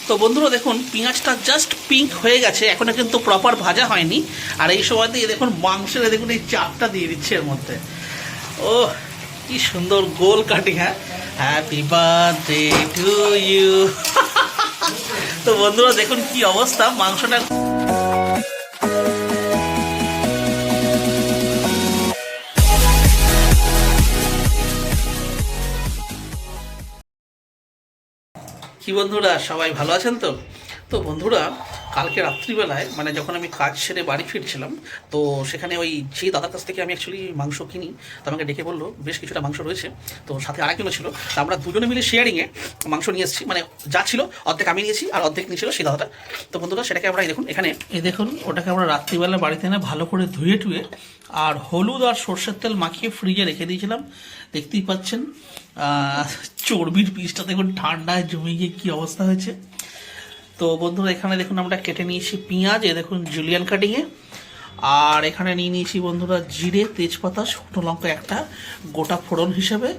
তো বন্ধুরা দেখুন পেঁয়াজটা জাস্ট পিঙ্ক হয়ে গেছে, এখনো কিন্তু প্রপার ভাজা হয়নি। আর এই সময়তে দেখুন মাংসের দেখুন এই চাপটা দিয়ে দিচ্ছে এর মধ্যে। ও কি সুন্দর গোল কাটিং। হ্যাঁ, হ্যাপি বার্থডে টু ইউ। তো বন্ধুরা দেখুন কি অবস্থা মাংসটা। কি বন্ধুরা সবাই ভালো আছেন তো? তো বন্ধুরা কালকে রাত্রিবেলায় মানে যখন আমি কাজ সেরে বাড়ি ফিরছিলাম, তো সেখানে ওই যে দাদার কাছ থেকে আমি অ্যাকচুয়ালি মাংস কিনি, তো আমাকে ডেকে বললো বেশ কিছুটা মাংস রয়েছে, তো সাথে আরেক কিলো ছিল, তো আমরা দুজনে মিলে শেয়ারিংয়ে মাংস নিয়ে এসেছি। মানে যা ছিল অর্ধেক আমি নিয়েছি আর অর্ধেক নিয়েছিল সেই দাদাটা। তো বন্ধুরা সেটাকে আমরা এই দেখুন এখানে এই দেখুন ওটাকে আমরা রাত্রিবেলা বাড়িতে এনে ভালো করে ধুয়ে টুয়ে আর হলুদ আর সর্ষের তেল মাখিয়ে ফ্রিজে রেখে দিয়েছিলাম। দেখতেই পাচ্ছেন চর্বির পিসটা দেখুন ঠান্ডায় জমে গিয়ে কী অবস্থা হয়েছে। তো বন্ধুরা এখানে দেখুন আমরা কেটে নিয়েছি পেঁয়াজ, এ দেখুন জুলিয়ান কাটিংয়ে। আর এখানে নিয়ে নিয়েছি বন্ধুরা জিরে, তেজপাতা, শুকনো লঙ্কা একটা গোটা ফোড়ন হিসেবে।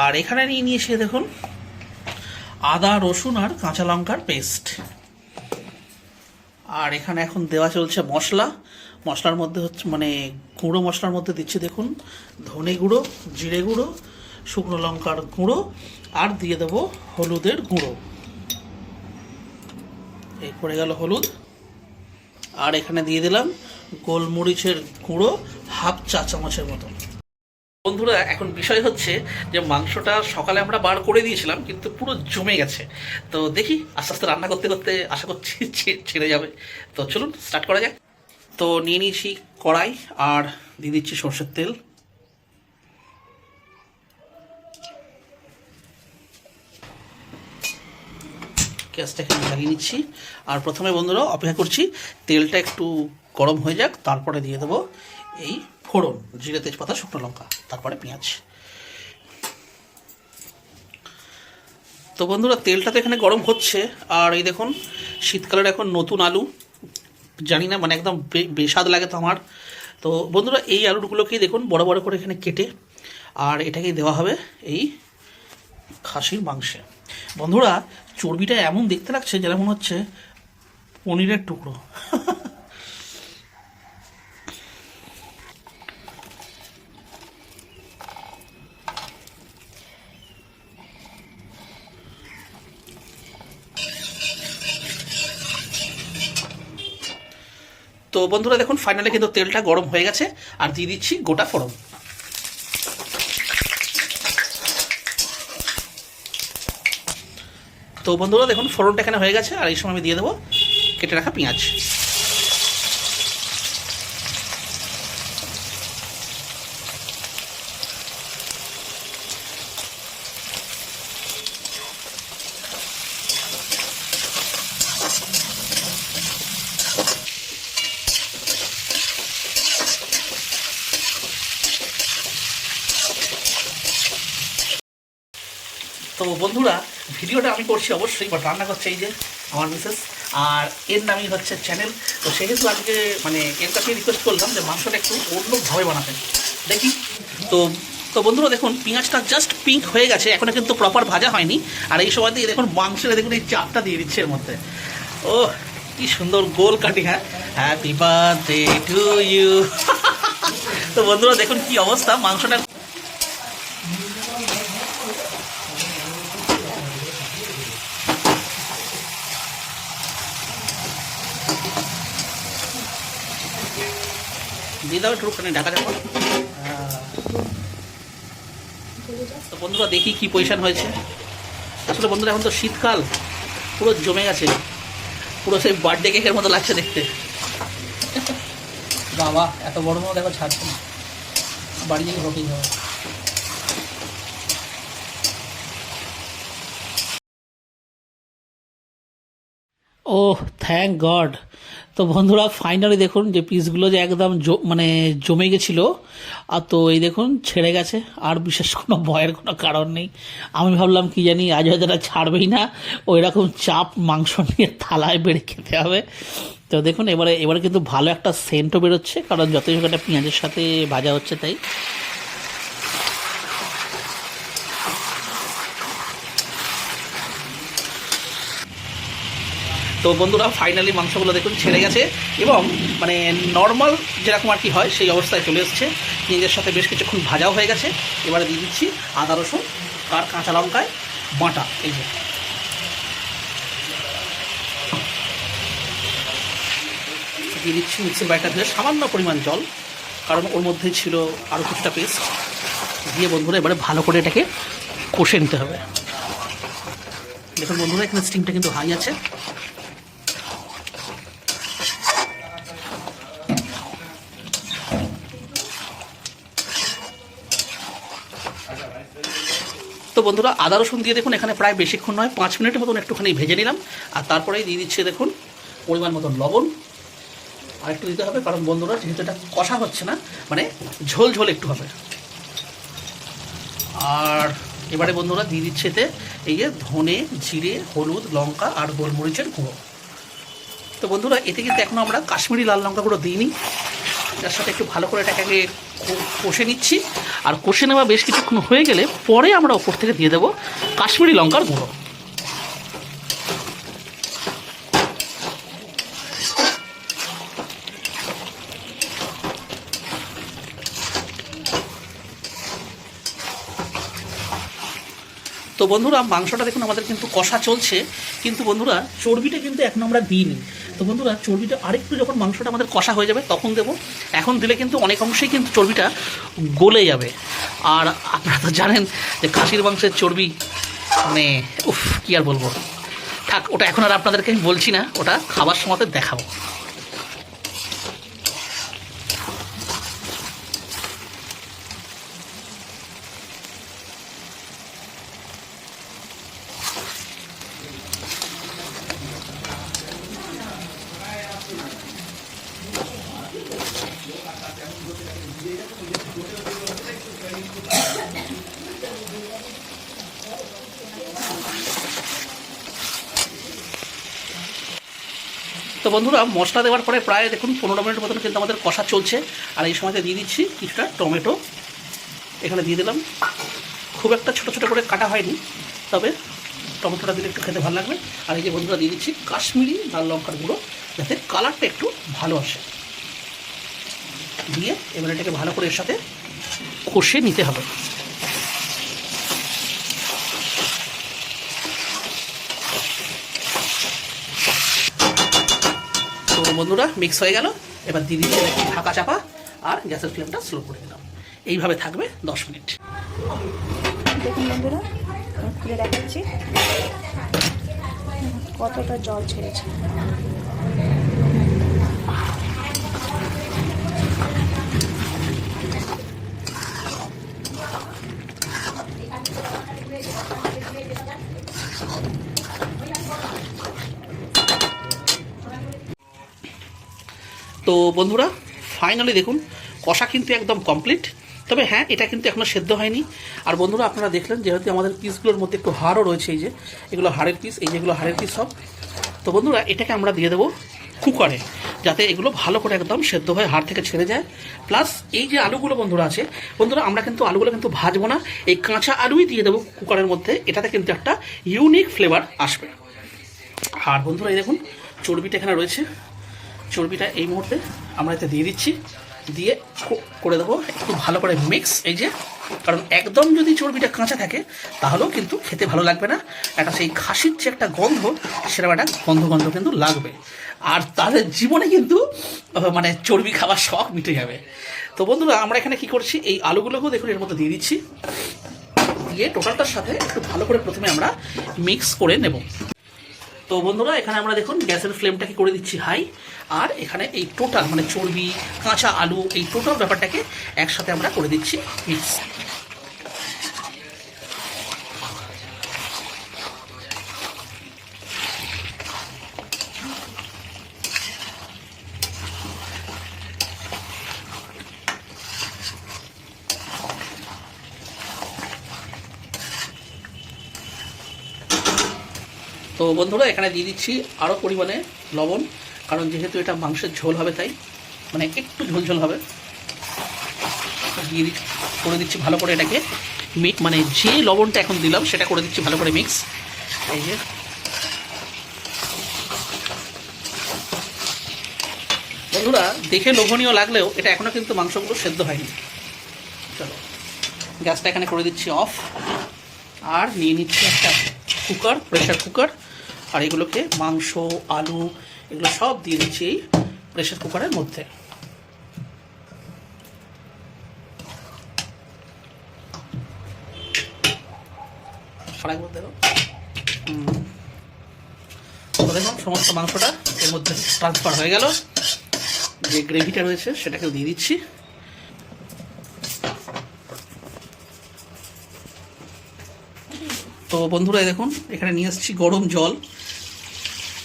আর এখানে নিয়ে নিয়েছি দেখুন আদা, রসুন আর কাঁচা লঙ্কার পেস্ট। আর এখানে এখন দেওয়া চলছে মশলা। মশলার মধ্যে হচ্ছে মানে গুঁড়ো মশলার মধ্যে দিচ্ছি দেখুন ধনে গুঁড়ো, জিরে গুঁড়ো, শুকনো লঙ্কার গুঁড়ো আর দিয়ে দেবো হলুদের গুঁড়ো। এই পড়ে গেল হলুদ। আর এখানে দিয়ে দিলাম গোলমরিচের গুঁড়ো হাফ চা চামচের মতো। বন্ধুরা এখন বিষয় হচ্ছে যে মাংসটা সকালে আমরা বার করে দিয়েছিলাম কিন্তু পুরো জমে গেছে। তো দেখি আস্তে আস্তে রান্না করতে করতে আশা করছি ছেড়ে যাবে। তো চলুন স্টার্ট করা যাক। তো নিয়ে নিয়েছি কড়াই আর দিয়ে দিচ্ছি সর্ষের তেল। গ্যাসটাকে লাগিয়ে নিচ্ছি। আর প্রথমে বন্ধুরা অপেক্ষা করছি তেলটা একটু গরম হয়ে যাক, তারপরে দিয়ে দেবো এই ফোড়ন, জিরে, তেজপাতা, শুকনো লঙ্কা, তারপরে পেঁয়াজ। তো বন্ধুরা তেলটা তো এখানে গরম হচ্ছে। আর এই দেখুন শীতকালের এখন নতুন আলু, জানি না মানে একদম বেস্বাদ লাগে তো আমার। তো বন্ধুরা এই আলুগুলোকেই দেখুন বড় বড় করে এখানে কেটে আর এটাকেই দেওয়া হবে এই খাসির মাংসে। বন্ধুরা চর্বিটা এমন দেখতে লাগছে যেন মনে হচ্ছে পনিরের টুকরো। তো বন্ধুরা দেখুন ফাইনালি কিন্তু তেলটা গরম হয়ে গেছে আর দিয়ে দিচ্ছি গোটা ফোড়ন। তো বন্ধুরা দেখুন ফোড়নটা এখানে হয়ে গেছে আর এই সময় আমি দিয়ে দেবো কেটে রাখা পেঁয়াজ। তো বন্ধুরা ভিডিওটা আমি করছি অবশ্যই, বাট রান্না করছে এই যে আমার মিসেস, আর এর নামই হচ্ছে চ্যানেল। তো সেহেতু আজকে মানে এর কাছে রিকোয়েস্ট করলাম যে মাংসটা একটু অন্যভাবে বানাতে দেখি। তো তো বন্ধুরা দেখুন পেঁয়াজটা জাস্ট পিঙ্ক হয়ে গেছে, এখনো কিন্তু প্রপার ভাজা হয়নি। আর এই সময়তে দেখুন মাংসের দেখুন এই চাপটা দিয়ে দিচ্ছে এর মধ্যে। ও কি সুন্দর গোল কাটিং। হ্যাঁ, হ্যাপি বার্থডে টু ইউ। তো বন্ধুরা দেখুন কি অবস্থা মাংসটা। দিয়ে দাও একটুখানি ঢাকা যাবো। তো বন্ধুরা দেখি কি পজিশন হয়েছে। আসলে বন্ধুরা এখন তো শীতকাল, পুরো জমে গেছে, পুরো সেই বার্থডে কেকের মতো লাগছে দেখতে। বাবা এত বড় মতো দেখো ছাড়ছে না, বাড়ি থেকে হতেই হবে। ওহ থ্যাংক গড। তো বন্ধুরা ফাইনালি দেখুন যে পিসগুলো যে একদম মানে জমে গেছিলো, আর তো এই দেখুন ছেড়ে গেছে। আর বিশেষ কোনো ভয়ের কোনো কারণ নেই। আমি ভাবলাম কি জানি আজ হয়তো এটা ছাড়বেই না, ওই রকম চাপ মাংস নিয়ে থালায় বেড়ে খেতে হবে। তো দেখুন এবারে কিন্তু ভালো একটা সেন্টও বেরোচ্ছে, কারণ যতই হোক একটা পেঁয়াজের সাথে ভাজা হচ্ছে তাই। তো বন্ধুরা ফাইনালি মাংসগুলো দেখুন ছেড়ে গেছে এবং মানে নর্মাল যেরকম আর কি হয় সেই অবস্থায় চলে এসছে। পেঁয়াজের সাথে বেশ কিছুক্ষণ ভাজাও হয়ে গেছে। এবারে দিয়ে দিচ্ছি আদা রসুন আর কাঁচা লঙ্কায় বাটা। এই যে দিয়ে দিচ্ছি মিক্সির বাইটা দিয়ে সামান্য পরিমাণ জল, কারণ ওর মধ্যে ছিল আরও কিছুটা পেস্ট দিয়ে। বন্ধুরা এবারে ভালো করে এটাকে কষে নিতে হবে। দেখুন বন্ধুরা এখানে স্টিমটা কিন্তু হাই আছে। তো বন্ধুরা আদা রসুন দিয়ে দেখুন এখানে প্রায় বেশিক্ষণ নয় 5 মিনিটের মতন একটুখানি ভেজে নিলাম। আর তারপরেই দিয়ে দিচ্ছে দেখুন পরিমাণ মতন লবণ। আর একটু দিতে হবে, কারণ বন্ধুরা যেহেতু এটা কষা হচ্ছে না, মানে ঝোল ঝোল একটু হবে। আর এবারে বন্ধুরা দিয়ে দিচ্ছে এতে এই যে ধনে, জিরে, হলুদ, লঙ্কা আর গোলমরিচের গুঁড়ো। তো বন্ধুরা এতে কিন্তু এখনও আমরা কাশ্মীরি লাল লঙ্কা গুঁড়ো দিইনি। তার সাথে একটু ভালো করে এটাকে কষে নিচ্ছি। আর কষে নেওয়া বেশ কিছুক্ষণ হয়ে গেলে পরে আমরা ওপর থেকে দিয়ে দেবো কাশ্মীরি লঙ্কার গুঁড়ো। তো বন্ধুরা মাংসটা দেখুন আমাদের কিন্তু কষা চলছে, কিন্তু বন্ধুরা চর্বিটা কিন্তু এখন আমরা দিইনি। তো বন্ধুরা চর্বিটা আরেকটু যখন মাংসটা আমাদের কষা হয়ে যাবে তখন দেবো। এখন দিলে কিন্তু অনেক অংশেই কিন্তু চর্বিটা গলে যাবে। আর আপনারা তো জানেন যে খাসির মাংসের চর্বি মানে উফ কী আর বলবো, থাক ওটা এখন আর আপনাদেরকে আমি বলছি না, ওটা খাবার সময়তে দেখাবো। তো বন্ধুরা মশলা দেওয়ার পরে প্রায় দেখুন 15 মিনিট মতন কিন্তু আমাদের কষা চলছে। আর এই সময়তে দিয়ে দিচ্ছি কিছুটা টমেটো, এখানে দিয়ে দিলাম। খুব একটা ছোটো ছোটো করে কাটা হয়নি, তবে টমেটোটা দিলে একটু খেতে ভালো লাগবে। আর এই যে বন্ধুরা দিয়ে দিচ্ছি কাশ্মীরি লাল লঙ্কার গুঁড়ো, যাতে কালারটা একটু ভালো আসে। দিয়ে এবার এটাকে ভালো করে এর সাথে কষে নিতে হবে। তো বন্ধুরা মিক্স হয়ে গেল। এবার দিয়ে দিচ্ছি একটু ঢাকা চাপা আর গ্যাসের ফ্লেমটা স্লো করে দিলাম। এইভাবে থাকবে 10 মিনিট। দেখুন বন্ধুরা খুলে দেখাচ্ছি কতটা জল ছেড়েছে। তো বন্ধুরা ফাইনালি দেখুন কষা কিন্তু একদম কমপ্লিট। তবে হ্যাঁ এটা কিন্তু এখনও সেদ্ধ হয়নি। আর বন্ধুরা আপনারা দেখলেন যেহেতু আমাদের পিসগুলোর মধ্যে একটু হাড়ও রয়েছে, এই যে এগুলো হাড়ের পিস, এই যেগুলো হাড়ের পিস সব। তো বন্ধুরা এটাকে আমরা দিয়ে দেবো কুকারে, যাতে এগুলো ভালো করে একদম সেদ্ধ হয়ে হাড় থেকে ছেড়ে যায়। প্লাস এই যে আলুগুলো বন্ধুরা আছে, বন্ধুরা আমরা কিন্তু আলুগুলো কিন্তু ভাজবো না, এই কাঁচা আলুই দিয়ে দেবো কুকারের মধ্যে। এটাতে কিন্তু একটা ইউনিক ফ্লেভার আসবে। আর বন্ধুরা এই দেখুন চর্বিটা এখানে রয়েছে, চর্বিটা এই মুহূর্তে আমরা এতে দিয়ে দিচ্ছি। দিয়ে করে দেবো একটু ভালো করে মিক্স। এই যে, কারণ একদম যদি চর্বিটা কাঁচা থাকে তাহলেও কিন্তু খেতে ভালো লাগবে না। একটা সেই খাসির যে একটা গন্ধ, সেরকম একটা গন্ধ কিন্তু লাগবে। আর তাদের জীবনে কিন্তু মানে চর্বি খাওয়ার শখ মিটে যাবে। তো বন্ধুরা আমরা এখানে কি করছি, এই আলুগুলোকেও দেখুন এর মধ্যে দিয়ে দিচ্ছি। দিয়ে টোটালটার সাথে একটু ভালো করে প্রথমে আমরা মিক্স করে নেব। তো বন্ধুরা এখানে আমরা দেখুন গ্যাসের ফ্লেমটাকে করে দিচ্ছি হাই। আর এখানে এই টোটাল মানে চর্বি, কাঁচা আলু, এই টোটাল ব্যাপারটাকে একসাথে আমরা করে দিচ্ছি মিক্স। তো বন্ধুরা এখানে দিয়ে দিচ্ছি আরও পরিমাণে লবণ, কারণ যেহেতু এটা মাংসের ঝোল হবে তাই মানে একটু ঝোল হবে। দিয়ে করে দিচ্ছি ভালো করে এটাকে মানে যে লবণটা এখন দিলাম সেটা করে দিচ্ছি ভালো করে মিক্স। এই যে বন্ধুরা দেখে লোভনীয় লাগলেও এটা এখনো কিন্তু মাংসগুলো সেদ্ধ হয়নি। চলো গ্যাসটা এখানে করে দিচ্ছি অফ, আর নিয়ে নিচ্ছি একটা কুকার, প্রেশার কুকার, আর এগুলোকে মাংস আলু এগুলো সব দিয়ে দিচ্ছি এই প্রেশার কুকারের মধ্যে। দেখুন সমস্ত মাংসটা এর মধ্যে ট্রান্সফার হয়ে গেল। যে গ্রেভিটা রয়েছে সেটাকে দিয়ে দিচ্ছি। তো বন্ধুরা দেখুন এখানে নিয়ে এসেছি গরম জল,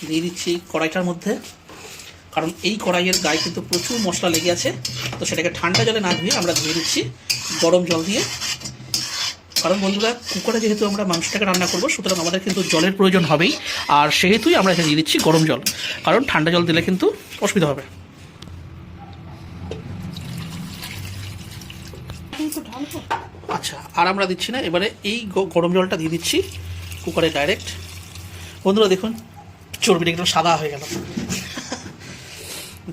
দিয়ে দিচ্ছি কড়াইটার মধ্যে, কারণ এই কড়াইয়ের গায়ে কিন্তু প্রচুর মশলা লেগে আছে। তো সেটাকে ঠান্ডা জলে না ধুয়ে আমরা ধুয়ে দিচ্ছি গরম জল দিয়ে। কারণ বন্ধুরা কুকারে যেহেতু আমরা মাংসটাকে রান্না করবো, সুতরাং আমাদের কিন্তু জলের প্রয়োজন হবেই, আর সেহেতুই আমরা এখানে দিয়ে দিচ্ছি গরম জল, কারণ ঠান্ডা জল দিলে কিন্তু অসুবিধা হবে। আচ্ছা, আর আমরা দিচ্ছি না, এবারে এই গরম জলটা দিয়ে দিচ্ছি কুকারে ডাইরেক্ট। বন্ধুরা দেখুন চর্বিটা একটু সাদা হয়ে গেল।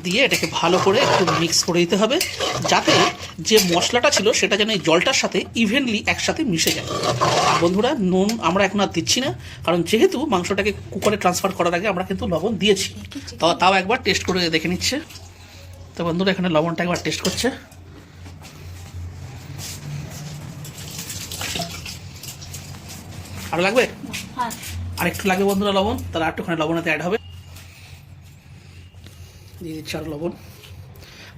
দিয়ে এটাকে ভালো করে একটু মিক্স করে দিতে হবে, যাতে যে মশলাটা ছিল সেটা যেন এই জলটার সাথে ইভেনলি একসাথে মিশে যায়। আর বন্ধুরা নুন আমরা এখন আর দিচ্ছি না, কারণ যেহেতু মাংসটাকে কুকারে ট্রান্সফার করার আগে আমরা কিন্তু লবণ দিয়েছি। তাও একবার টেস্ট করে দেখে নিচ্ছে। তো বন্ধুরা এখানে লবণটা একবার টেস্ট করছে। আরো লাগবে? আর একটু লাগবে বন্ধুরা লবণ, তাহলে একটুখানি লবণেতে অ্যাড হবে। দিয়ে দিচ্ছি আরো লবণ,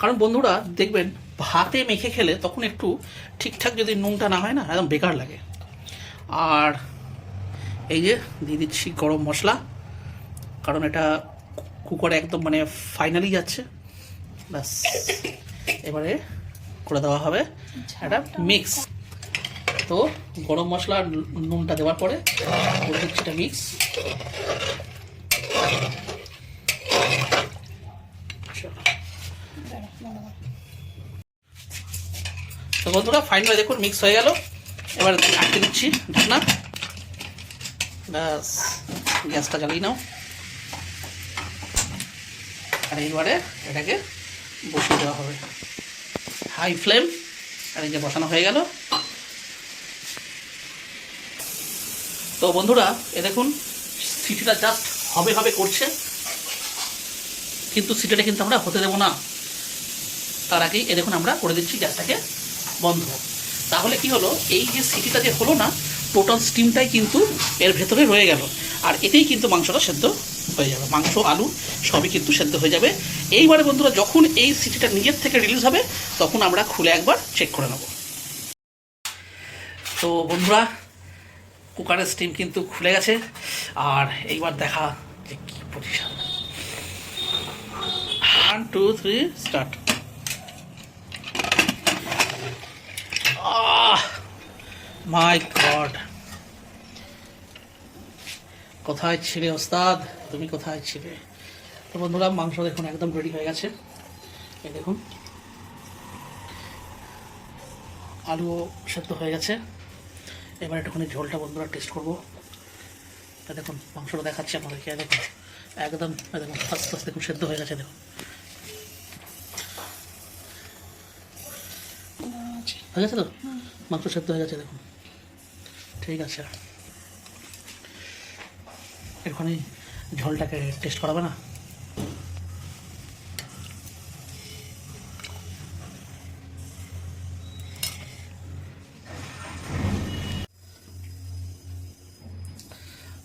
কারণ বন্ধুরা দেখবেন ভাতে মেখে খেলে তখন একটু ঠিকঠাক যদি নুনটা না হয় না, একদম বেকার লাগে। আর এই যে দিয়ে দিচ্ছি গরম মশলা, কারণ এটা কুকারে একদম মানে ফাইনালি যাচ্ছে। ব্যাস এবারে করে দেওয়া হবে একটা মিক্স। তো গরম মশলা আর নুনটা দেওয়ার পরে করে দিচ্ছি এটা মিক্স। তো বন্ধুরা ফাইনালি দেখুন মিক্স হয়ে গেল। এবার আটকে দিচ্ছি ঢাকনা। ব্যাস গ্যাসটা জ্বালিয়ে নাও, আর এইবারে এটাকে বসিয়ে দেওয়া হবে হাই ফ্লেম। আর এই যে বসানো হয়ে গেল। তো বন্ধুরা এ দেখুন সিটিটা জাস্ট হবে হবে করছে, কিন্তু সিটিটা কিন্তু আমরা হতে দেবো না। তার আগেই এ দেখুন আমরা করে দিচ্ছি গ্যাসটাকে বন্ধ। তাহলে কি হলো, এই যে সিটিটা যে হলো না, টোটাল স্টিমটাই কিন্তু এর ভেতরে রয়ে গেল, আর এতেই কিন্তু মাংসটা সেদ্ধ হয়ে যাবে। মাংস আলু সবই কিন্তু সেদ্ধ হয়ে যাবে। এইবারে বন্ধুরা যখন এই সিটিটা নিজের থেকে রিলিজ হবে, তখন আমরা খুলে একবার চেক করে নেব। তো বন্ধুরা কুকারের স্টিম কিন্তু খুলে গেছে, আর এইবার দেখা যে কি পজিশন। 1 2 3 স্টার্ট। মাই গড, কোথায় ছিলে ওস্তাদ, তুমি কোথায় ছিলে? তো বন্ধুরা মাংস দেখুন একদম রেডি হয়ে গেছে। এই দেখুন আলুও সেদ্ধ হয়ে গেছে। এবার একটুখানি ঝোলটা বন্ধুরা টেস্ট করবো। দেখুন মাংসটা দেখাচ্ছি আপনাদেরকে, দেখুন একদম দেখুন আস্তে আস্তে দেখুন সেদ্ধ হয়ে গেছে। দেখুন হয়ে গেছে তো, মাংস সেদ্ধ হয়ে গেছে দেখুন। ঠিক আছে, একটুখানি ঝোলটাকে টেস্ট করাবে না?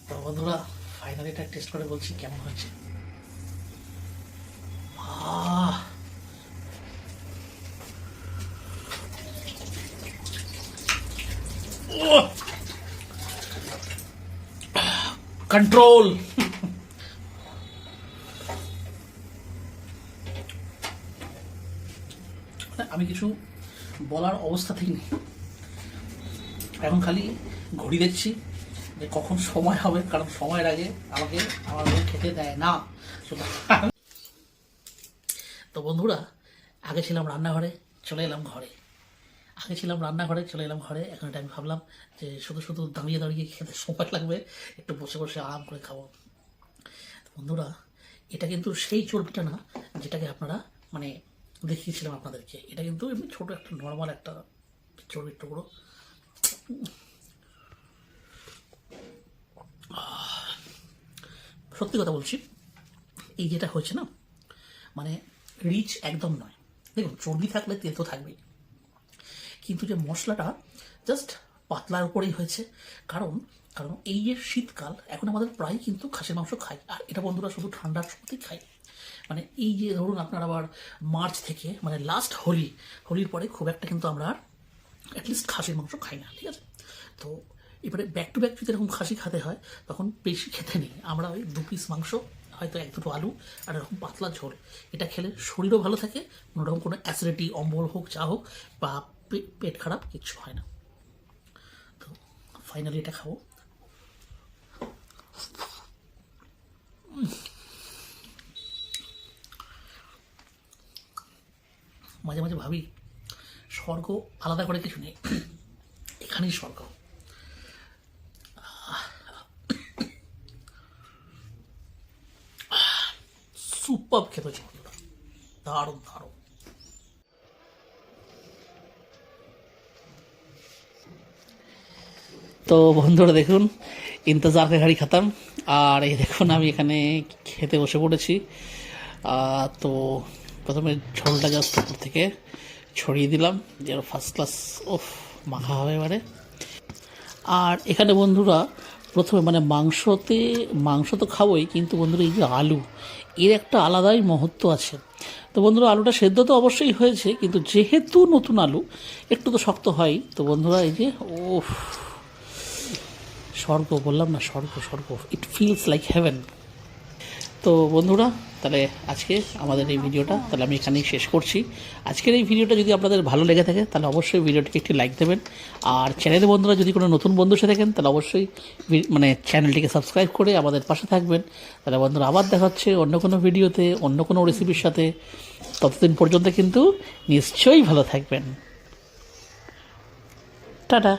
তো বন্ধুরা ফাইনালি এটা টেস্ট করে বলছি কেমন হচ্ছে। কন্ট্রোল। আমি কিছু বলার অবস্থা ঠিক নেই, এখন খালি ঘড়ি দেখছি যে কখন সময় হবে, কারণ সময়ের আগে আমাকে আমার মেয়ে খেতে দেয় না। তো বন্ধুরা আগে ছিলাম রান্নাঘরে, চলে এলাম ঘরে। এখন এটা আমি ভাবলাম যে শুধু শুধু দাঁড়িয়ে দাঁড়িয়ে খেতে সময় লাগবে, একটু বসে বসে আরাম করে খাবো। বন্ধুরা এটা কিন্তু সেই চর্বিটা না যেটাকে আপনারা মানে দেখিয়েছিলাম আপনাদেরকে। এটা কিন্তু এমনি ছোটো একটা নর্মাল একটা চর্বির টুকরো। সত্যি কথা বলছি, এই যেটা হয়েছে না, মানে রিচ একদম নয়। দেখুন, চর্বি থাকলে তেল তো থাকবেই, কিন্তু যে মশলাটা জাস্ট পাতলার উপরেই হয়েছে। কারণ কারণ এই যে শীতকাল, এখন আমাদের প্রায় কিন্তু খাসির মাংস খাই, আর এটা বন্ধুরা শুধু ঠান্ডার সময়তেই খাই। মানে এই যে ধরুন আপনার আবার মার্চ থেকে মানে লাস্ট হোলির পরে খুব একটা কিন্তু আমরা আর অ্যাটলিস্ট খাসির মাংস খাই না, ঠিক আছে? তো এবারে ব্যাক টু ব্যাক যদি এরকম খাসি খেতে হয় তখন বেশি খেতে নেই, আমরা ওই 2 পিস মাংস, হয়তো 1-2টো আলু আর এরকম পাতলা ঝোল, এটা খেলে শরীরও ভালো থাকে, কোনোরকম কোনো অ্যাসিডিটি, অম্বল হোক, যা হোক, বা পেট খারাপ কিচ্ছু হয় না। তো ফাইনালি এটা খাবো। মাঝে মাঝে ভাবি স্বর্গ আলাদা করে কিছু নেই, এখানেই স্বর্গ। সুপার খেতে হচ্ছে, দারুণ দারুণ। তো বন্ধুরা দেখুন, ইন্তজার কে ঘাড়ি খাতাম, আর এই দেখুন আমি এখানে খেতে বসে পড়েছি। তো প্রথমে ঝোলটা জাস্ট উপর থেকে ছড়িয়ে দিলাম, যে ফার্স্ট ক্লাস মাখা হবে এবারে। আর এখানে বন্ধুরা প্রথমে মানে মাংস তো খাবোই, কিন্তু বন্ধুরা এই যে আলু, এর একটা আলাদাই মহত্ব আছে। তো বন্ধুরা আলুটা সেদ্ধ তো অবশ্যই হয়েছে, কিন্তু যেহেতু নতুন আলু একটু তো শক্ত হয়। তো বন্ধুরা এই যে স্বর্গ, বললাম না, স্বর্গ স্বর্গ, ইট ফিলস লাইক হেভেন। তো বন্ধুরা তাহলে আজকে আমাদের এই ভিডিওটা তাহলে আমি এখানেই শেষ করছি। আজকের এই ভিডিওটা যদি আপনাদের ভালো লেগে থাকে তাহলে অবশ্যই ভিডিওটিকে একটি লাইক দেবেন, আর চ্যানেলে বন্ধুরা যদি কোনো নতুন বন্ধু এসে থাকেন তাহলে অবশ্যই মানে চ্যানেলটিকে সাবস্ক্রাইব করে আমাদের পাশে থাকবেন। তাহলে বন্ধুরা আবার দেখা হচ্ছে অন্য কোনো ভিডিওতে, অন্য কোনো রেসিপির সাথে। ততদিন পর্যন্ত কিন্তু নিশ্চয়ই ভালো থাকবেন। টাটা।